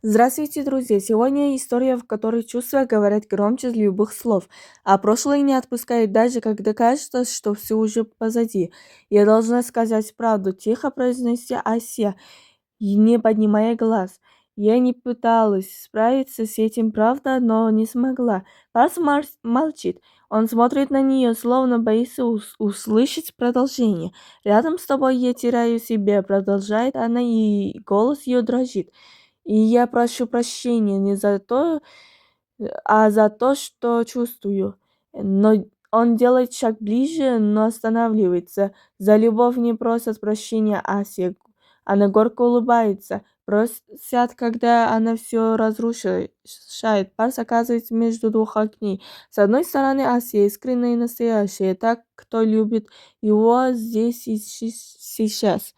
Здравствуйте, друзья! Сегодня история, в которой чувства говорят громче любых слов, а прошлое не отпускает даже когда кажется, что все уже позади. Я должна сказать правду, тихо произнести Ася, и не поднимая глаз. Я не пыталась справиться с этим, правда, но не смогла. Парс молчит. Он смотрит на нее, словно боится услышать продолжение. «Рядом с тобой я теряю себя», — продолжает она, и голос ее дрожит. «И я прошу прощения не за то, а за то, что чувствую». Но он делает шаг ближе, но останавливается. За любовь не просят прощения Ася. Она горько улыбается. Просят, когда она все разрушает. Парс оказывается между двух огней. С одной стороны, Ася искренняя и настоящая, так, кто любит его здесь и сейчас.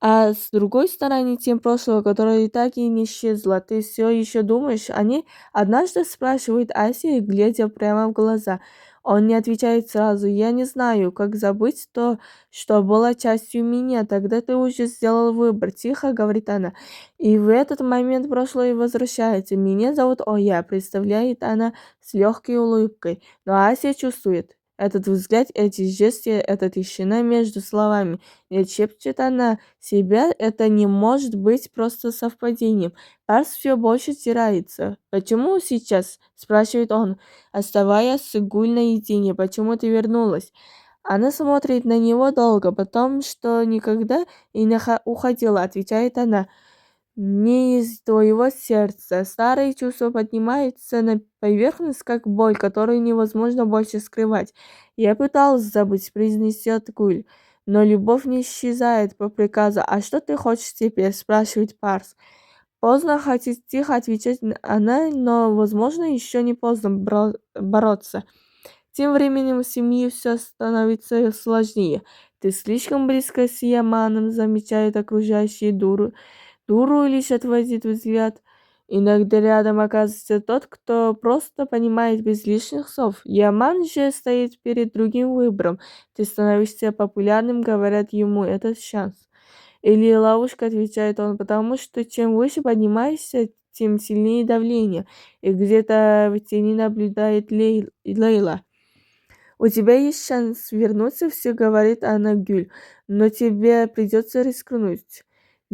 А с другой стороны, тем прошлого, которое и так и не исчезло. Ты все еще думаешь о ней? Однажды спрашивает Ася, глядя прямо в глаза. Он не отвечает сразу. «Я не знаю, как забыть то, что было частью меня. Тогда ты уже сделал выбор», — тихо говорит она. И в этот момент прошлое возвращается. «Меня зовут Оя», — представляет она с легкой улыбкой. Но Ася чувствует. Этот взгляд, эти жесты, эта тишина между словами. Не шепчет она себя, это не может быть просто совпадением. Парс все больше теряется. «Почему сейчас?» — спрашивает он, оставаясь с Гуль наедине. «Почему ты вернулась?» Она смотрит на него долго, потом, что никогда и не уходила, отвечает она. «Не из твоего сердца. Старые чувства поднимаются на поверхность, как боль, которую невозможно больше скрывать. Я пыталась забыть», — произнесет Гуль. «Но любовь не исчезает по приказу. А что ты хочешь теперь?» — спрашивает Парс. Поздно, хоть тихо отвечать она, но, возможно, еще не поздно бороться. Тем временем в семье все становится сложнее. «Ты слишком близко с Яманом», — замечает окружающие дуру лишь отводит взгляд. Иногда рядом оказывается тот, кто просто понимает без лишних слов. Яман же стоит перед другим выбором. Ты становишься популярным, говорят ему, этот шанс. Или ловушка, отвечает он, потому что чем выше поднимаешься, тем сильнее давление. И где-то в тени наблюдает Лейла. «У тебя есть шанс вернуться, все говорит она Гюль, но тебе придется рискнуть».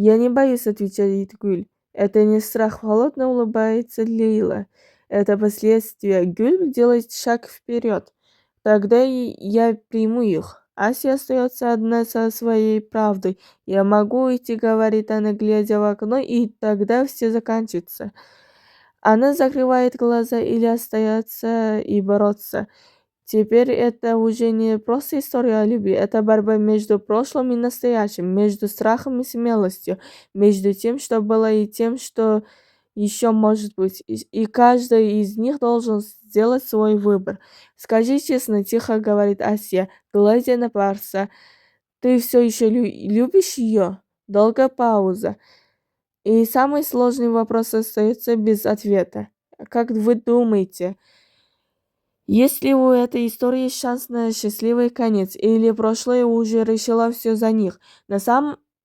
«Я не боюсь», — отвечает Гюль. «Это не страх», — холодно улыбается Лейла. «Это последствия». Гюль делает шаг вперед. «Тогда и я приму их». Ася остается одна со своей правдой. «Я могу уйти», — говорит она, глядя в окно, и тогда все заканчивается. Она закрывает глаза или остается и бороться. Теперь это уже не просто история о любви, это борьба между прошлым и настоящим, между страхом и смелостью, между тем, что было, и тем, что еще может быть. И каждый из них должен сделать свой выбор. «Скажи честно», — тихо говорит Ася, глядя на Парса, «ты все еще любишь ее?» Долгая пауза. И самый сложный вопрос остается без ответа. «Как вы думаете, есть ли у этой истории шанс на счастливый конец, или прошлое уже решило все за них?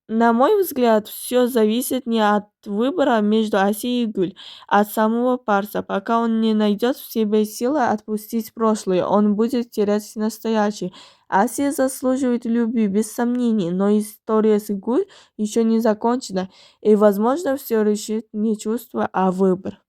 На мой взгляд, все зависит не от выбора между Асей и Гуль, а от самого Парса. Пока он не найдет в себе силы отпустить прошлое, он будет терять настоящее. Асия заслуживает любви, без сомнений, но история с Гуль еще не закончена, и, возможно, все решит не чувство, а выбор.